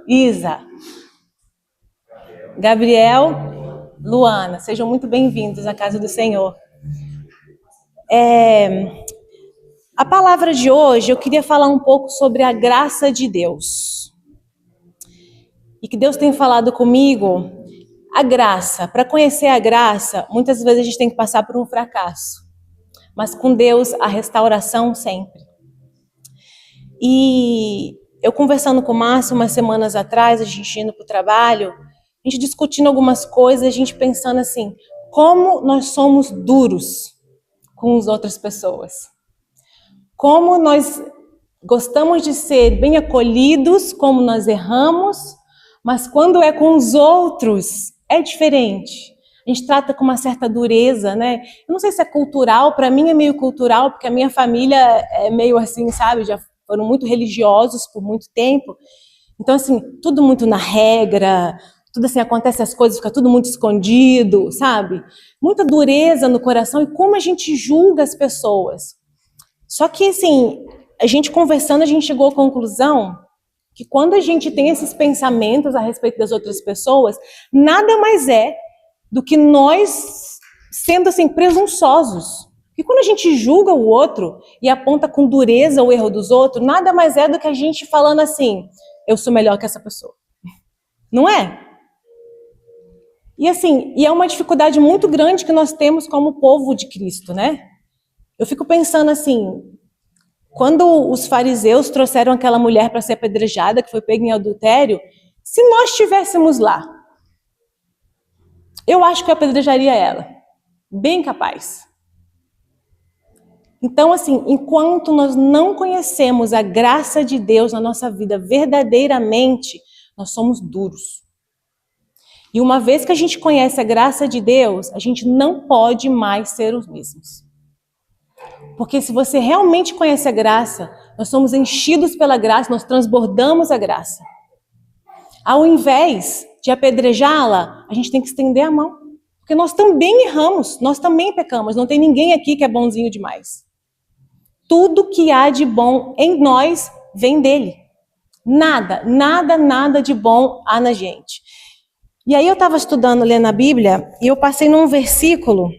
Isa, Gabriel, Luana, sejam muito bem-vindos à casa do Senhor. A palavra de hoje, eu queria falar um pouco sobre a graça de Deus. E que Deus tem falado comigo, a graça. Para conhecer a graça, muitas vezes a gente tem que passar por um fracasso. Mas com Deus, a restauração sempre. E eu conversando com o Márcio umas semanas atrás, a gente indo para o trabalho, a gente discutindo algumas coisas, a gente pensando assim, como nós somos duros com as outras pessoas. Como nós gostamos de ser bem acolhidos, como nós erramos, mas quando é com os outros, é diferente. A gente trata com uma certa dureza, né? Eu não sei se é cultural, para mim é meio cultural, porque a minha família é meio assim, sabe? Já foram muito religiosos por muito tempo. Então, assim, tudo muito na regra, tudo assim, acontece as coisas, fica tudo muito escondido, sabe? Muita dureza no coração e como a gente julga as pessoas. Só que, assim, a gente conversando, a gente chegou à conclusão que quando a gente tem esses pensamentos a respeito das outras pessoas, nada mais é do que nós sendo, assim, presunçosos. E quando a gente julga o outro e aponta com dureza o erro dos outros, nada mais é do que a gente falando assim, eu sou melhor que essa pessoa. Não é? E assim, e é uma dificuldade muito grande que nós temos como povo de Cristo, né? Eu fico pensando assim, quando os fariseus trouxeram aquela mulher para ser apedrejada, que foi pega em adultério, se nós estivéssemos lá, eu acho que eu apedrejaria ela. Bem capaz. Então, assim, enquanto nós não conhecemos a graça de Deus na nossa vida verdadeiramente, nós somos duros. E uma vez que a gente conhece a graça de Deus, a gente não pode mais ser os mesmos. Porque se você realmente conhece a graça, nós somos enchidos pela graça, nós transbordamos a graça. Ao invés de apedrejá-la, a gente tem que estender a mão. Porque nós também erramos, nós também pecamos. Não tem ninguém aqui que é bonzinho demais. Tudo que há de bom em nós vem dele. Nada de bom há na gente. E aí eu estava estudando, lendo a Bíblia, e eu passei num versículo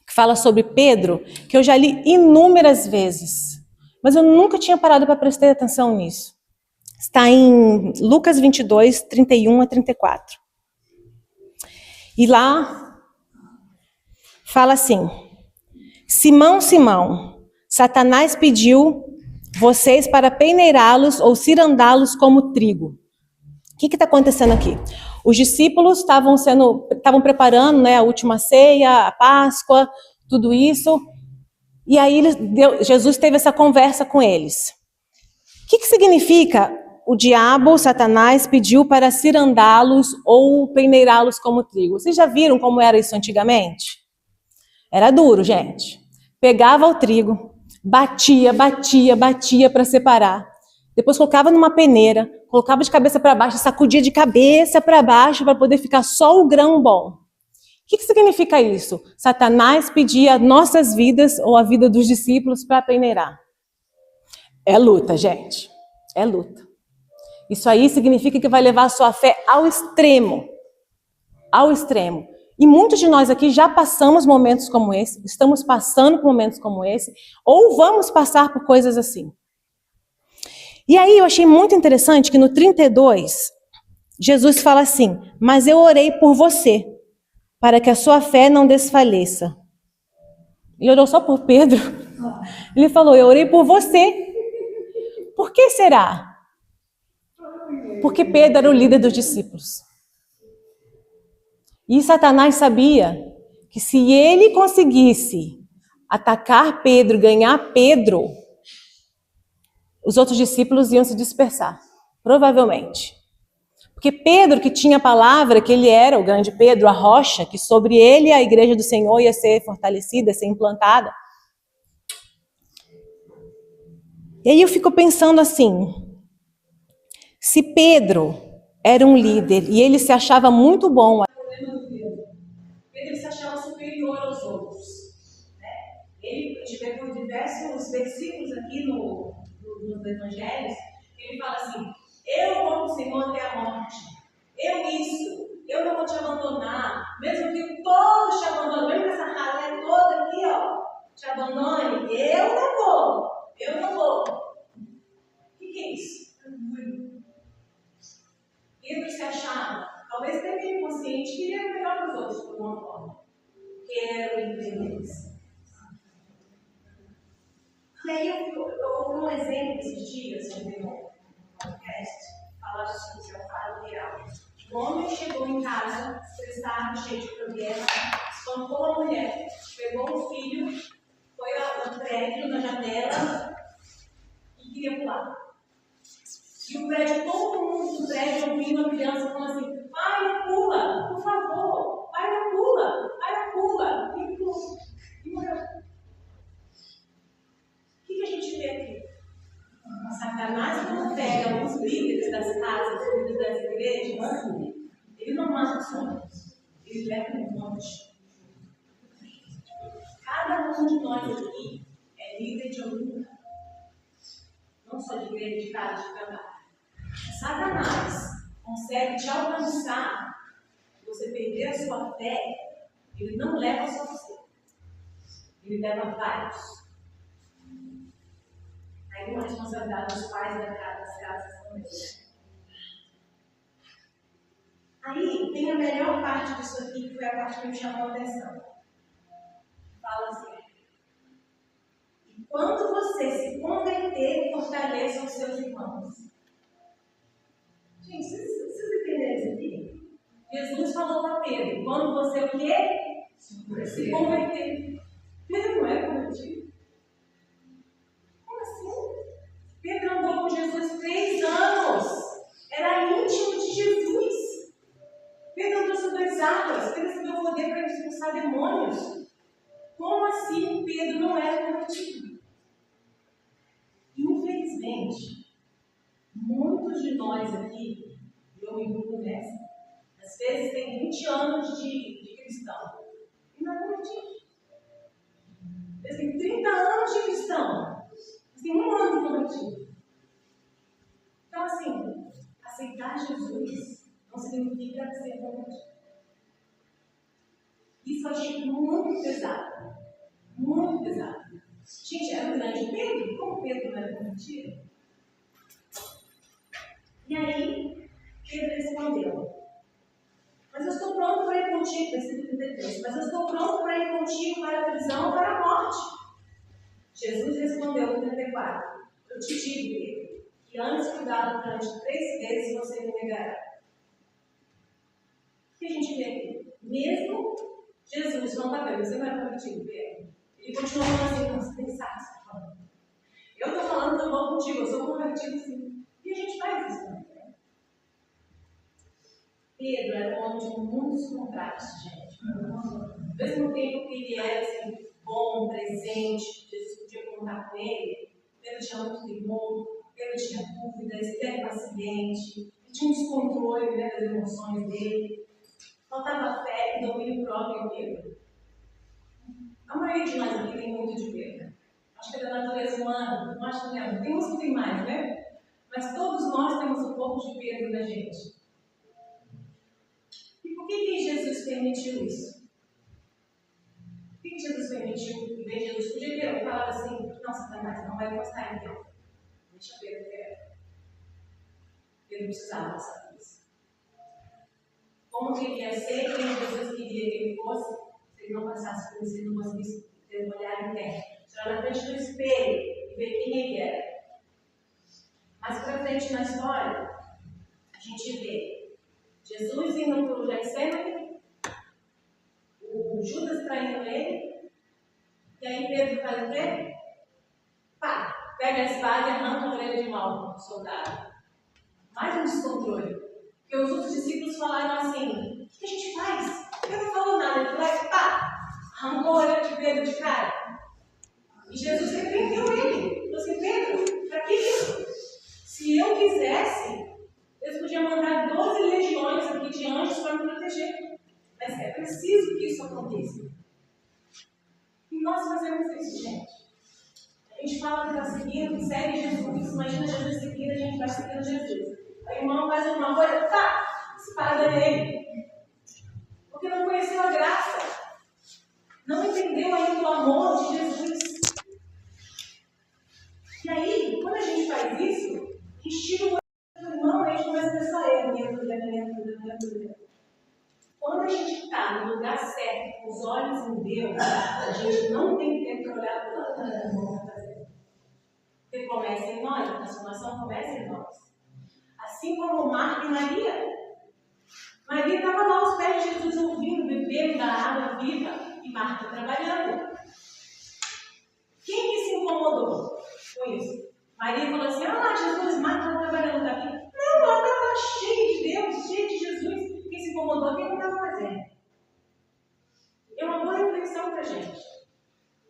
que fala sobre Pedro, que eu já li inúmeras vezes, mas eu nunca tinha parado para prestar atenção nisso. Está em Lucas 22, 31 a 34. E lá fala assim, Simão, Simão, Satanás pediu vocês para peneirá-los ou cirandá-los como trigo. O que está acontecendo aqui? Os discípulos estavam preparando, né, a última ceia, a Páscoa, tudo isso. E aí Jesus teve essa conversa com eles. O que significa o diabo, Satanás, pediu para cirandá-los ou peneirá-los como trigo? Vocês já viram como era isso antigamente? Era duro, gente. Pegava o trigo, batia para separar. Depois colocava numa peneira, colocava de cabeça para baixo, sacudia de cabeça para baixo para poder ficar só o grão bom. O que significa isso? Satanás pedia nossas vidas ou a vida dos discípulos para peneirar. É luta, gente. É luta. Isso aí significa que vai levar a sua fé ao extremo. Ao extremo. E muitos de nós aqui já passamos momentos como esse, estamos passando por momentos como esse, ou vamos passar por coisas assim. E aí eu achei muito interessante que no 32, Jesus fala assim, mas eu orei por você, para que a sua fé não desfaleça. Ele orou só por Pedro. Ele falou, eu orei por você. Por que será? Porque Pedro era o líder dos discípulos. E Satanás sabia que se ele conseguisse atacar Pedro, ganhar Pedro, os outros discípulos iam se dispersar, provavelmente. Porque Pedro, que tinha a palavra, que ele era o grande Pedro, a rocha, que sobre ele a igreja do Senhor ia ser fortalecida, ia ser implantada. E aí eu fico pensando assim, se Pedro era um líder e ele se achava muito bom, Pedro se achava superior aos outros. Ele, a gente vê por diversos versículos aqui nos evangelhos, ele fala assim, eu, como te abandonar, mesmo que todos te abandonem, mesmo que essa ralé toda aqui, ó, te abandone, eu não vou. O que é isso? Pedro se achava, talvez até meio inconsciente, queria o melhor para os outros, de alguma forma. Quero entender isso. E aí eu ouvi um exemplo esses dias, no podcast, falava assim, que eu falo real. O homem chegou em casa, estressado, cheio de problema, espancou a mulher, pegou o filho, foi no prédio, na janela, e queria pular. E o prédio, todo mundo do prédio ouvindo a criança falando assim, pai, não pula, por favor, pai, não pula, e pulou. E morreu. O que a gente vê aqui? Satanás, quando pega os líderes das casas, os líderes das igrejas, ele não mata os homens, ele leva um monte. Cada um de nós aqui é líder de algum lugar. Não só de igreja, de casa, de trabalho. Satanás consegue te alcançar, você perder a sua fé, ele não leva só você. Ele leva vários. Aí uma responsabilidade dos pais das casas também. Aí tem a melhor parte disso aqui, que foi a parte que me chamou a atenção. Fala assim: e quando você se converter, fortaleça os seus irmãos. Gente, vocês entenderam isso aqui? Jesus falou para Pedro: quando você o quê? Se converter. Pedro não é convertido. Como assim? Pedro andou com Jesus 3 anos. Era íntimo de Jesus. Pedro andou sobre as águas. Pedro recebeu o poder para expulsar demônios. Como assim Pedro não era convertido? Infelizmente, muitos de nós aqui, e eu me incluo nessa, às vezes tem 20 anos de cristão e não é convertido. Às vezes tem 30 anos de cristão, mas tem 1 ano de convertido. Então, assim, aceitar Jesus não significa ser convertido. Isso eu achei muito pesado. Muito pesado. Gente, era o grande Pedro? Como Pedro não era convertido? E aí, Pedro respondeu: mas eu estou pronto para ir contigo, versículo 33, mas eu estou pronto para ir contigo para a prisão ou para a morte. Jesus respondeu no 34, eu te digo, Pedro, que antes que o galo cante 3 vezes, você me negará. O que a gente vê aqui? Mesmo Jesus não está vendo, você não é convertido, Pedro. Ele continua falando assim, como você pensar que você está falando. Eu estou falando que eu vou contigo, eu sou convertido sim. E a gente faz isso também. Pedro era um homem de muitos contrastes, gente. Ao mesmo tempo que ele era assim, bom, presente, Jesus podia contar com ele, Pedro tinha muito temor, Pedro tinha dúvidas, ele era paciente, ele tinha um descontrole, né, das emoções dele, faltava fé e domínio próprio em Pedro. A maioria de nós aqui tem muito de Pedro. Acho que é da natureza humana, não acho que não. Tem uns que tem mais, né? Mas todos nós temos um pouco de Pedro na gente. E por que Jesus permitiu isso? Por que Jesus permitiu? Em vez de Jesus podia ter falado assim: não, Satanás, não vai encostar em Deus. Deixa Pedro ver. Pedro precisava passar por isso. Como que ele ia ser, quem Jesus queria que ele fosse, se ele não passasse por isso, ele não conseguisse ter um olhar interno. Tirar na frente do espelho e ver quem ele era. Mais pra frente na história, a gente vê Jesus indo para o Getsemane, o Judas traindo ele, e aí Pedro faz o quê? Pá, pega a espada e arranca a orelha de mal do soldado. Mais um descontrole. Porque os outros discípulos falaram assim: o que a gente faz? Pedro não falou nada, ele falou: pá, arrancou a orelha de Pedro de cara. E Jesus repreendeu ele. Falou assim: Pedro, para que isso? Se eu quisesse, Deus podia mandar 12 legiões aqui de anjos para me proteger. Mas é preciso que isso aconteça. E nós fazemos isso, gente. A gente fala que está seguindo, segue Jesus. Imagina Jesus seguindo, a gente vai seguindo Jesus. Aí o irmão faz uma coisa, tá, espada nele. Porque não conheceu a graça. Não entendeu ainda o amor de Jesus. E aí, quando a gente faz isso, a gente tira o olho do irmão e a gente começa a pensar, minha dúvida. Quando a gente está no lugar certo, com os olhos em Deus, a gente não tem tempo para olhar para o lado que o irmão está fazendo. Porque começa em nós, a transformação começa em nós. Assim como Marta e Maria. Maria estava lá aos pés de Jesus, ouvindo, bebendo da água viva, e Marta trabalhando. Quem que se incomodou com isso? Maria falou assim, Jesus, Marta está trabalhando daqui. Não, ela estava cheia de Deus, cheia de Jesus. Quem se incomodou, quem não estava fazendo. É uma boa reflexão para a gente.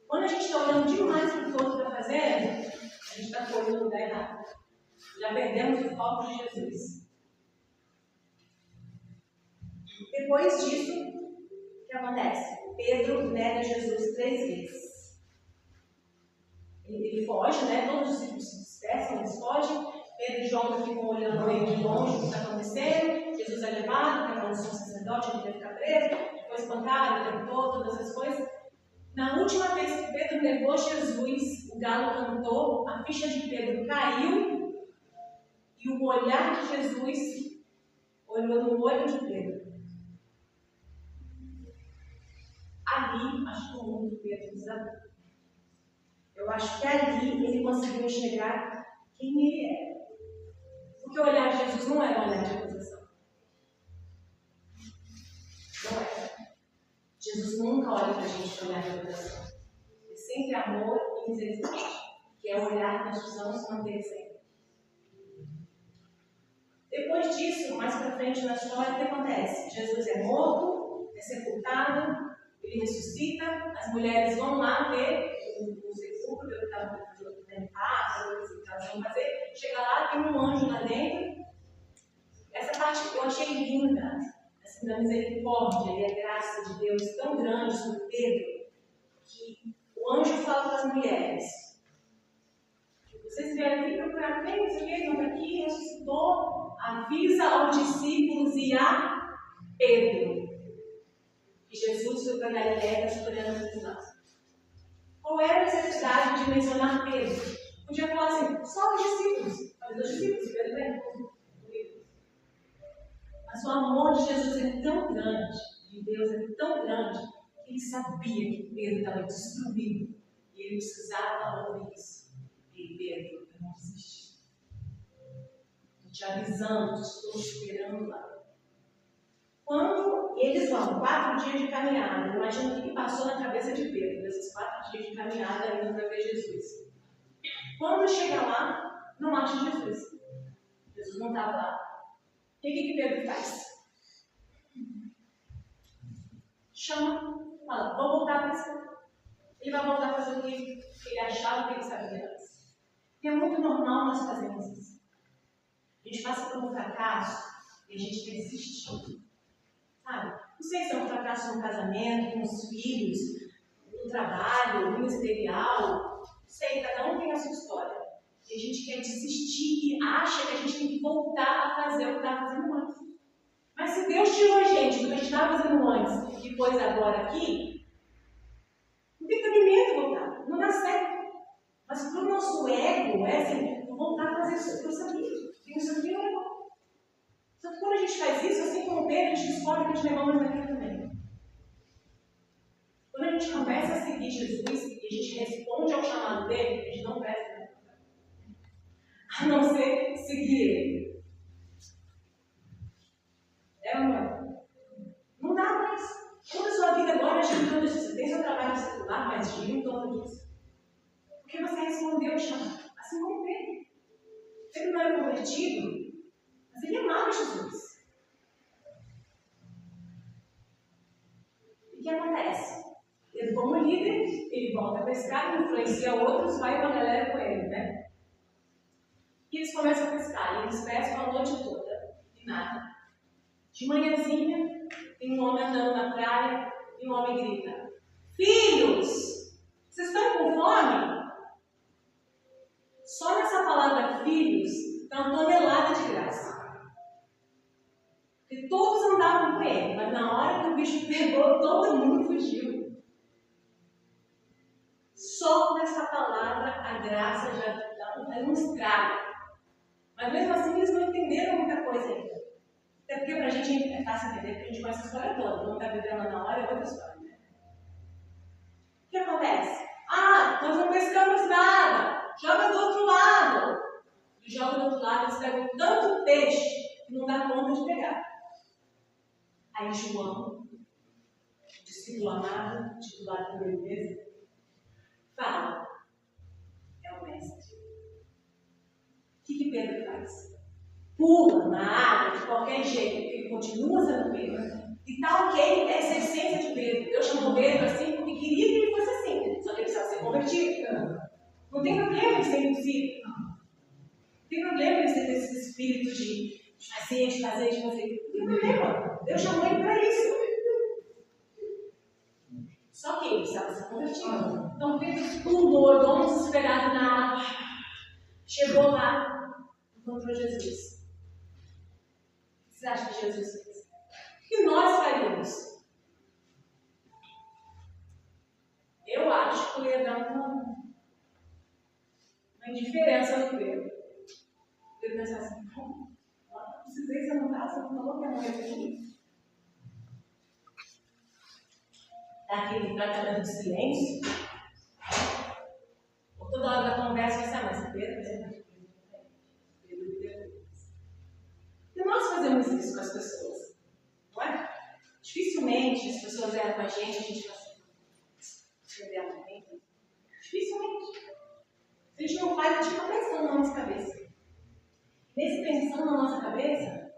Quando a gente está olhando demais para o que o outro está fazendo, a gente está correndo no lugar errado. Já perdemos o foco de Jesus. Depois disso, o que acontece? Pedro nega Jesus 3 vezes. Ele foge, todos os discípulos se dispersam, eles fogem. Pedro e João ficam olhando meio de longe o que está acontecendo. Jesus é levado, porque é um sacerdote, ele vai ficar preso. Depois espancado, o tempo todo, todas as coisas. Na última vez que Pedro negou Jesus, o galo cantou, a ficha de Pedro caiu e o olhar de Jesus olhou no olho de Pedro. Ali, acho que o mundo de Pedro desabou. Eu acho que ali ele conseguiu enxergar quem ele era. Porque o olhar de Jesus não era um olhar de acusação. Não era. Jesus nunca olha para a gente com olhar de acusação. É sempre amor e misericórdia, que é o olhar que nós precisamos manter sempre. Depois disso, mais para frente na história, o que acontece? Jesus é morto, é sepultado, ele ressuscita, as mulheres vão lá ver o sepulcro, ver o que estava limpado, o que elas vão fazer. Chega lá, tem um anjo lá dentro. Essa parte eu achei linda, assim, da misericórdia e a graça de Deus tão grande sobre Pedro, que o anjo fala para as mulheres: vocês vieram aqui procurar quem? Não sei o que, não está aqui, ressuscitou, avisa aos discípulos e a Pedro que Jesus foi para Galileia escolhendo os nós. Qual era a necessidade de mencionar Pedro? Podia falar assim, só os discípulos. Mas os discípulos, Pedro vem comigo. Mas o amor de Jesus é tão grande, de Deus é tão grande, que ele sabia que Pedro estava destruído. E ele precisava ouvir isso. E Pedro, eu não desisti. Estou te avisando, estou esperando lá. Quando eles vão, 4 dias de caminhada, imagina o que passou na cabeça de Pedro, nesses 4 dias de caminhada indo para ver Jesus. Quando chega lá, não acha Jesus. Jesus não estava lá. O que Pedro faz? Chama, fala, vou voltar para esse. Ele vai voltar a fazer o que ele achava que ele sabia antes. E é muito normal nós fazermos isso. A gente passa por um fracasso e a gente quer desistir. Sabe? Não sei se é um fracasso no casamento, com os filhos, no trabalho, no ministerial. Não sei, cada um tem a sua história. E a gente quer desistir e acha que a gente tem que voltar a fazer o que estava fazendo antes. Mas se Deus tirou a gente do que a gente estava fazendo antes e pôs agora aqui, não tem cabimento voltar. Não dá certo. Mas para o nosso ego, é assim, vou voltar a fazer isso que eu sabia. E isso aqui não é bom. Só que quando a gente faz isso, assim como Pedro, a gente descobre que a gente levou mais naquilo também. Quando a gente começa a seguir Jesus e a gente responde ao chamado dele, a gente não presta nada. A não ser seguir ele. É ou não é? Não dá mais. Toda a sua vida agora gira em torno disso. Você tem seu trabalho secular, mas gira em torno disso. Porque você respondeu ao chamado. Assim como Pedro. Ele não era convertido, mas ele amava Jesus. E o que acontece? Ele, como líder, ele volta a pescar, influencia outros, vai uma galera com ele, né? E eles começam a pescar, e eles pescam a noite toda, e nada. De manhãzinha, tem um homem andando na praia, e um homem grita: filhos, vocês estão com fome? Só nessa palavra filhos, está uma tonelada de graça. Porque todos andavam com ele, mas na hora que o bicho pegou, todo mundo fugiu. Só com essa palavra a graça já dá um estrago. Mas mesmo assim eles não entenderam muita coisa ainda. Até porque pra gente é fácil entender, porque a gente conhece a história toda. Quando está vivendo na hora é outra história, né? O que acontece? Ah, nós não pescamos nada. Joga do outro lado. E joga do outro lado, eles pegam tanto peixe que não dá conta de pegar. Aí João, o discípulo amado, titulado por ele mesmo, fala, é o mestre. O que Pedro faz? Pula na água de qualquer jeito, porque ele continua sendo Pedro. E tá ok, essa é a essência de Pedro. Eu chamo Pedro assim porque queria que ele fosse assim, só que ele precisava ser convertido. Não tem problema ele ser impossível. Não tem problema ele ter esse espírito de fazer. Não tem problema. Deus chamou ele para isso. Só que ele precisava ser convertido. Então Pedro pulou, igual um desesperado na água. Chegou lá, encontrou Jesus. O que você acha que Jesus fez? O que nós faríamos? Eu acho que eu ia dar uma indiferença no Pedro. Eu ia pensar assim, não precisei, você não falou que ia morrer por mim? Daquele tratamento de silêncio, ou toda hora da conversa, vai ser mais Pedro, E nós fazemos isso com as pessoas, não é? Dificilmente as pessoas erram com a gente fala assim, entender a momento. Dificilmente. Se a gente não faz, a gente está pensando na nossa cabeça. Nesse pensando na nossa cabeça,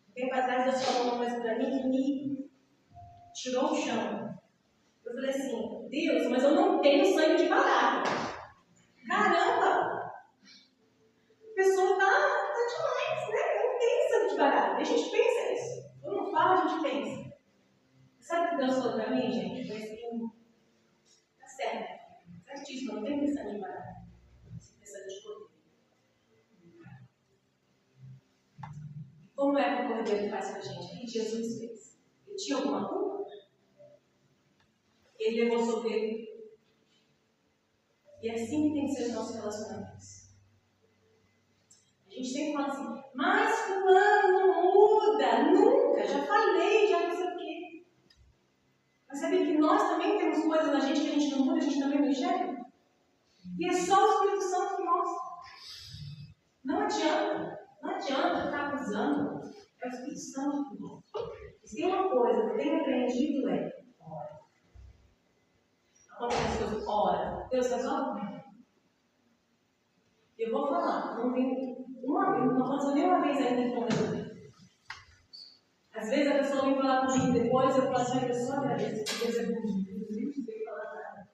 um tempo atrás Deus falou uma coisa para mim que me tirou o chão. Eu falei assim, Deus, mas eu não tenho sangue de barata. Caramba! A pessoa tá demais, né? Eu não tenho sangue de barata. E a gente pensa isso. Eu não falo, a gente pensa. Sabe o que Deus falou para mim, gente? Foi assim, tá certo. Certíssimo, não tem sangue de barata. Tem sangue de poder. Como é que o Cordeiro faz com a gente? O que Jesus fez? Ele tinha alguma culpa? Ele levou sobre ele. E é assim que tem que ser os nossos relacionamentos. A gente sempre fala assim, mas fulano não muda, nunca, já falei, já não sei o quê. Mas sabe que nós também temos coisas na gente que a gente não muda, a gente também não enxerga? E é só o Espírito Santo que mostra. Não adianta ficar acusando. É o Espírito Santo que mostra. E se tem uma coisa que eu tenho aprendido é, ora. Acontece coisas, ora. Deus resolve? Eu vou falar, não tem uma vez, não aconteceu nenhuma vez ainda que eu resolvi. Às vezes a pessoa vem falar comigo depois, eu falo assim, a pessoa agradece, que Deus é bonito, não sei falar nada.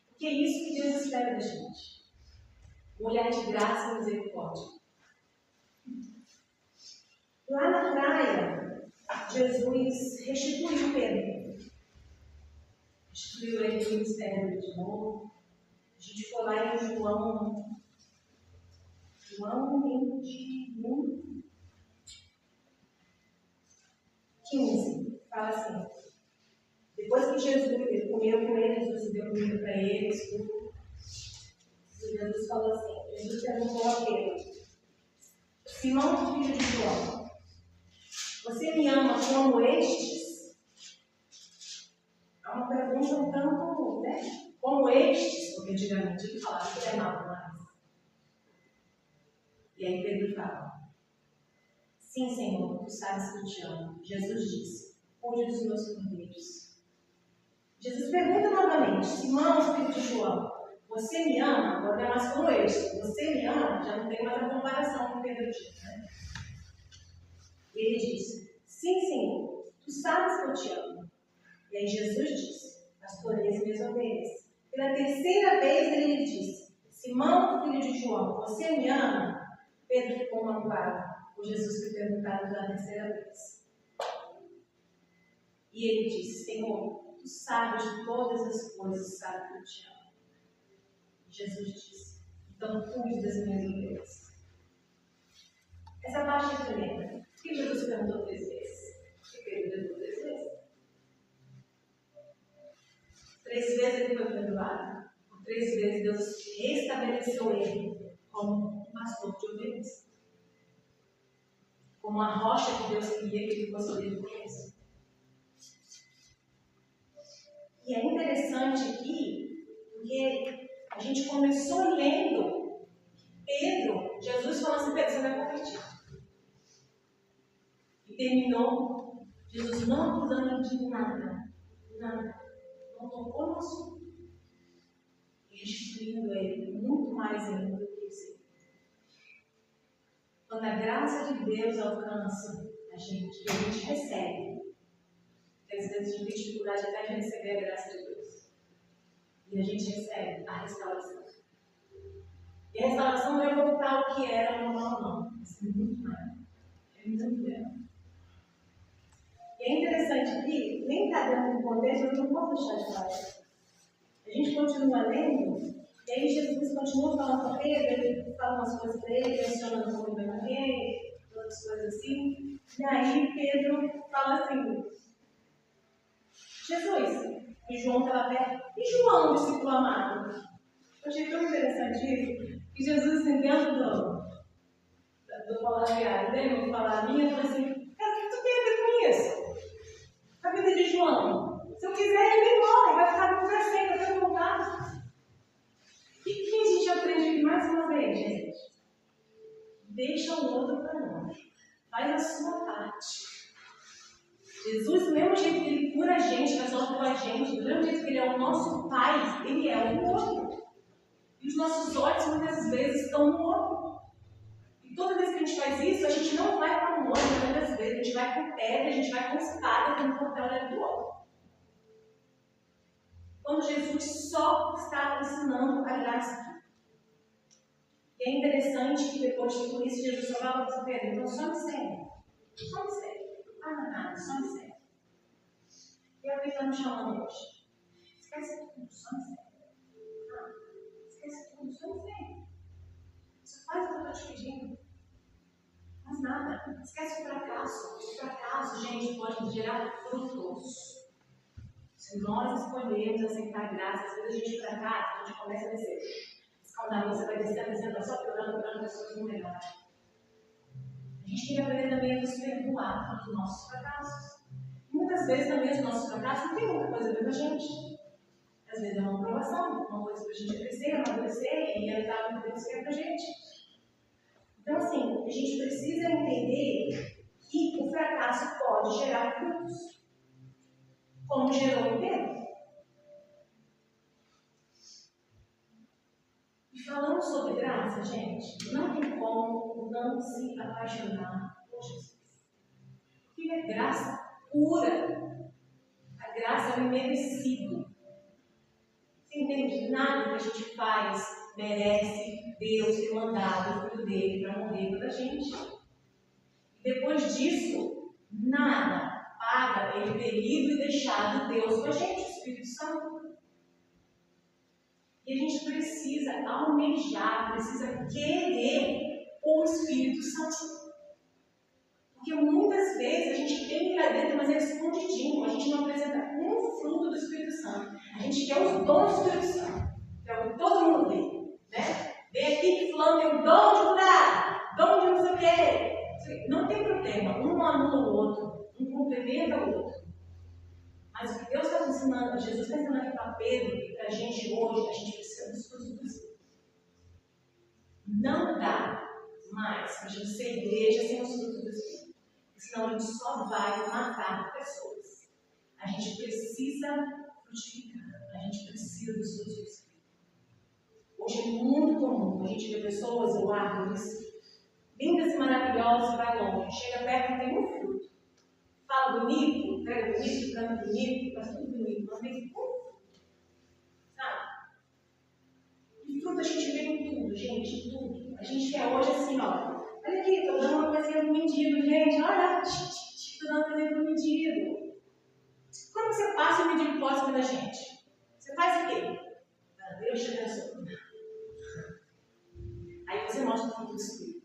Porque é isso que Deus espera da gente. Um olhar de graça e misericórdia. Lá na praia, Jesus restituiu Pedro. Restituiu ele no ministério de novo. A gente foi lá em João 21, 15. Fala assim. Depois que Jesus comeu com eles, Jesus deu comida para eles, tudo. Jesus falou assim, Jesus perguntou a Pedro, Simão, filho de João, você me ama como estes? É uma pergunta um tanto, né? Como estes, porque antigamente ele falava que ele amava mais. E aí Pedro fala, sim, Senhor, tu sabes que eu te amo. Jesus disse, cuide dos meus cordeiros. Jesus pergunta novamente, Simão, filho de João, você me ama? Agora é mais como este. Você me ama? Já não tem mais a comparação com Pedro disse, né? E ele disse, sim, Senhor, tu sabes que eu te amo. E aí Jesus disse, pastoreia as minhas ovelhas. Pela terceira vez ele lhe disse, Simão, filho de João, você me ama? Pedro ficou magoado por Jesus ter perguntado pela terceira vez. E ele disse, Senhor, tu sabes de todas as coisas, sabe que eu te amo. Jesus disse, então cuide das minhas ovelhas. Essa parte é tremenda. Por que Jesus perguntou vezes Deus restabeleceu ele como um pastor de ovelhas. Como a rocha que Deus queria que ele fosse obediente. E é interessante aqui, porque a gente começou lendo Pedro, Jesus falando assim, Pedro, você vai convertir. E terminou Jesus não acusando ele de nada. Nada. Não tocou no assunto. Instruindo ele muito mais ainda do que isso. Quando a graça de Deus alcança a gente, e a gente recebe, porque às vezes a gente tem dificuldade até de receber a graça de Deus. E a gente recebe a restauração. E a restauração não é voltar ao que era normal, não. Isso é muito mais. É muito melhor. E é interessante aqui, nem está dando um contexto, eu não posso deixar de falar. A gente continua lendo, e aí Jesus continua falando com Pedro, ele fala umas coisas para ele, mencionando como ele vai morrer, outras coisas assim. E aí Pedro fala assim, Jesus, e João estava perto, e João, o discípulo amado? Eu achei tão interessante isso, que Jesus, assim, dentro do palavreado dele, vou falar a minha, falou assim, cara, o que tu tem a ver com isso? A vida de João. Se eu quiser, ele morre, vai ficar com você sempre, até voltar. O que a gente aprende aqui mais uma vez, gente? Deixa o outro para nós. Faz a sua parte. Jesus, do mesmo jeito que ele cura a gente, faz algo com a gente, do mesmo jeito que ele é o nosso Pai, ele é o outro. E os nossos olhos muitas vezes estão no outro. E toda vez que a gente faz isso, a gente não vai com amor, muitas vezes, a gente vai com pedra, a gente vai com espada, quando for olhar do outro. Quando Jesus só está ensinando a graça. E é interessante que depois de tudo isso, Jesus só fala para Pedro, então só me segue. Só me segue. Nada, só me segue. E alguém está me chamando hoje. Esquece tudo, só me segue. Esquece tudo, só me segue. Só faz o que eu estou te pedindo. Mas nada. Esquece o fracasso. O fracasso, gente, pode gerar frutos. Se nós escolhermos aceitar a graça, às vezes a gente fracassa, a gente começa a descer. Escaldar, você vai descendo, vai só piorando, as coisas não melhoram. A gente tem que aprender também a nos perdoar pelos nossos fracassos. Muitas vezes também os nossos fracassos não tem muita coisa a ver com a gente. Às vezes é uma aprovação, uma coisa para a gente crescer, amadurecer e entrar no que Deus quer para a gente. Então, assim, a gente precisa entender que o fracasso pode gerar frutos, como gerou em Pedro. E falando sobre graça, gente, não tem como não se apaixonar por Jesus. Porque é graça pura. A graça é o imerecido. Você entende? Nada que a gente faz merece Deus ter mandado o Filho dele para morrer pela gente. E depois disso, nada paga ele ter ido e deixado Deus com a gente, o Espírito Santo. E a gente precisa almejar, precisa querer o Espírito Santo. Porque muitas vezes a gente tem que ir lá dentro, mas é escondidinho. A gente não apresenta um fruto do Espírito Santo. A gente quer os dons do Espírito Santo. Que é o que todo mundo tem. Né? Vem aqui que fulano tem o dom de curar, dom de não sei o quê. Não tem problema. Um anula o outro. Um complementa o outro. Mas o que Deus está ensinando, Jesus está ensinando aqui para Pedro e para a gente hoje, a gente precisa dos frutos do Espírito. Não dá mais para a gente ser igreja sem os frutos do Espírito. Senão a gente só vai matar pessoas. A gente precisa frutificar. A gente precisa dos frutos do Espírito. Hoje é muito comum a gente ver pessoas ou árvores lindas e maravilhosas e vai longe. Chega perto e tem um fruto. Fala bonito, prega bonito, canta bonito, faz tudo bonito. Mas tem um fruto. Sabe? E fruto a gente vê em tudo, gente, em tudo. A gente quer hoje assim, ó. Olha aqui, estou dando uma coisinha pro mendigo, gente. Olha, estou dando uma coisinha pro mendigo. Quando você passa, o mendigo pode da gente. Você faz o quê? Deus te abençoe. Aí você mostra o fruto do Espírito.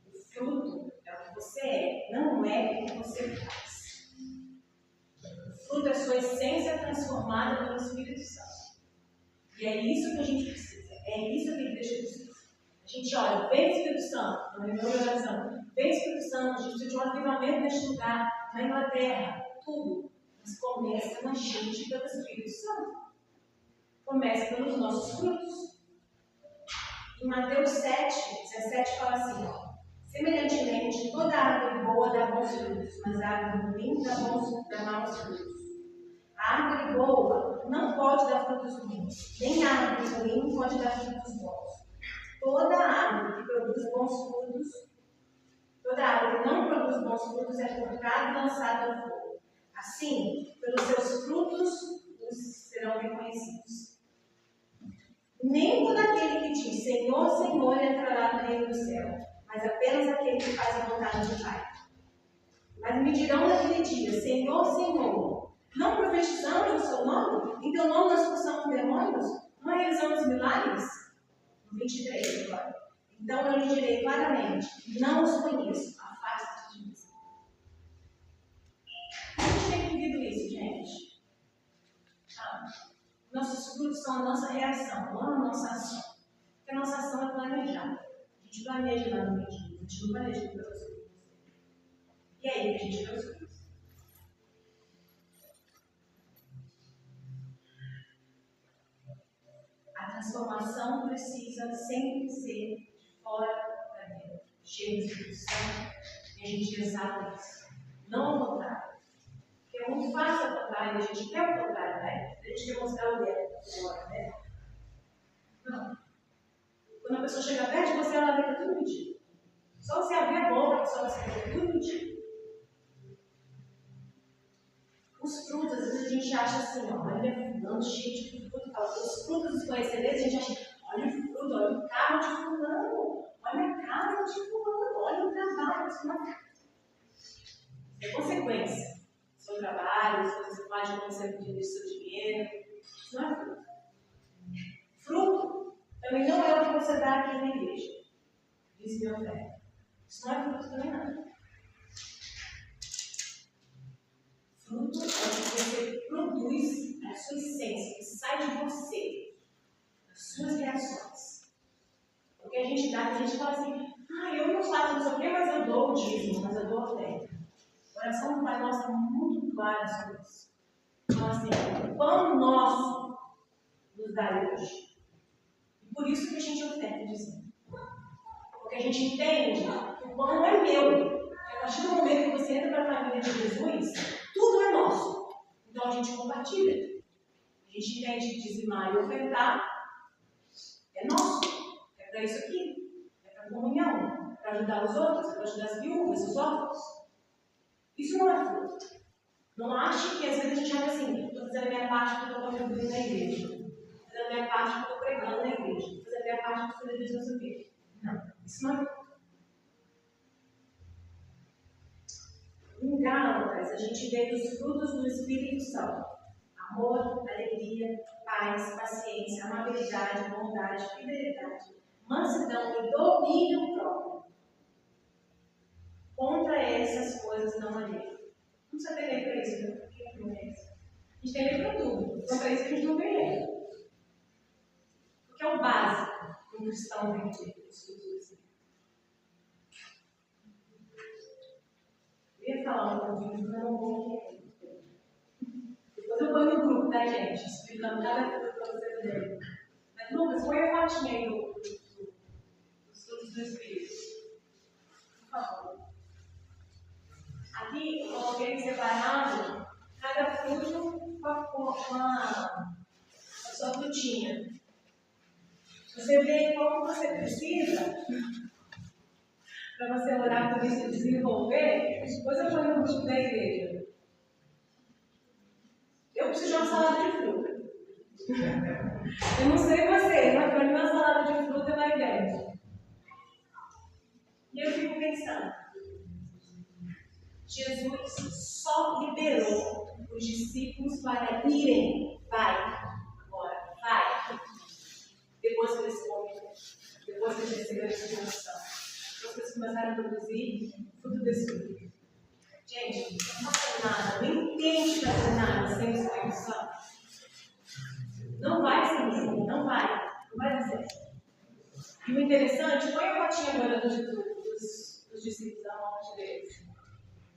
O fruto é o que você é, não é o que você faz. O fruto é a sua essência transformada pelo Espírito Santo. E é isso que a gente precisa. É isso que a igreja precisa. A gente olha, vem Espírito Santo, na minha oração, vem Espírito Santo, a gente precisa de um avivamento neste lugar, na Inglaterra, tudo. Mas começa na gente pelo Espírito Santo. Começa pelos nossos frutos. Em Mateus 7, 17 fala assim, ó, semelhantemente, toda árvore boa dá bons frutos, mas a árvore ruim dá maus frutos. A árvore boa não pode dar frutos ruins, nem a árvore ruim pode dar frutos bons. Toda árvore que produz bons frutos, toda árvore que não produz bons frutos é cortada e lançada ao fogo. Assim, pelos seus frutos os serão reconhecidos. Nem todo aquele que diz Senhor, Senhor entrará no reino do céu, mas apenas aquele que faz a vontade do Pai. Mas me dirão naquele dia, Senhor, Senhor, não profetizamos no seu nome? Em teu nome nós expulsamos demônios? Não realizamos milagres? No 23 agora. Então eu lhe direi claramente, não os conheço, afaste-te de mim. A gente tem vivido isso, gente. Nossos frutos são a nossa reação, não a nossa ação. Porque a nossa ação é planejada. A gente planeja lá no meio, a gente não planeja para os frutos. E aí, a gente vê os frutos. A transformação precisa sempre ser de fora para dentro. Cheio de Espírito Santo, e a gente exalta isso. Não ao contrário. Porque é muito fácil ao contrário, a gente quer o contrário, né? A gente quer mostrar o dedo agora, né? Não. Quando a pessoa chega perto de você, ela vê tudo mentira. Só você abrir a boca, a pessoa vai saber tudo mentira. Os frutos, às vezes a gente acha assim, ó, olha, fulano cheio de fruto. Os frutos dos conhecedores, a gente acha, olha o fruto, olha o carro de fulano, olha a casa de fulano, olha o trabalho. Isso é consequência. Seu trabalho, as coisas que você faz, como você administra seu dinheiro. Isso não é fruto. Fruto também não é o que você dá aqui na igreja. Diz meu velho. Isso não é fruto também não. Fruto é o que você produz, a sua essência, que sai de você, das suas reações. Porque a gente dá, a gente fala assim, eu não faço não sei o quê, mas eu dou o dízimo, mas eu dou a oferta. O coração do Pai Nosso é muito claro sobre isso. Então, assim, o pão nosso nos dá hoje. E por isso que a gente oferta dízimo. Porque a gente entende que o pão não é meu. A partir do momento que você entra para a família de Jesus, tudo é nosso. Então a gente compartilha. A gente entende que dizimar e ofertar é nosso. É para isso aqui. É para a comunhão. Para ajudar os outros. É para ajudar as viúvas, os órfãos. Isso não é fruto. Não ache que às vezes a gente acha assim, estou fazendo a minha parte porque eu estou contribuindo na igreja. Estou fazendo a minha parte porque eu estou pregando na igreja. Estou fazendo a minha parte porque eu estou fazendo isso aqui. Não. Isso não é fruto. Em Gálatas, a gente vê que os frutos do Espírito são amor, alegria, paz, paciência, amabilidade, bondade, fidelidade, mansidão e domínio próprio. Contra essas coisas não há lei. Não precisa ter lei para isso, né? Porque não é isso. A gente tem lei para tudo. Contra isso a gente não tem lei. Porque é o básico que um cristão tem que ter. Eu ia falar um pouquinho, mas eu não vou aqui. Depois eu ponho no grupo da gente, explicando cada coisa para vocês verem. Mas, Lucas, põe a fotinha aí dos frutos do Espírito. Por favor. Aqui eu coloquei separado cada fruto com a sua frutinha. Você vê como você precisa. Para você orar por isso e desenvolver, depois eu ponho no grupo da igreja. Eu preciso de uma salada de fruta. Eu não sei vocês, mas para mim uma salada de fruta vai bem. E eu fico pensando, Jesus só liberou os discípulos para irem. Vai, agora, vai. Depois que eles comeram, depois que eles receberam essa instrução. Vocês começaram a produzir fruto desse fruto. Gente, não faz nada, nem tente fazer nada sem o Espírito Santo. Não vai ser isso, não E o interessante, põe a fotinha agora dos discípulos da morte deles.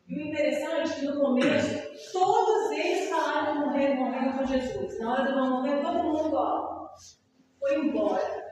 E o interessante é que no começo, todos eles falaram que morreram com Jesus. Na hora do morrer, todo mundo foi embora.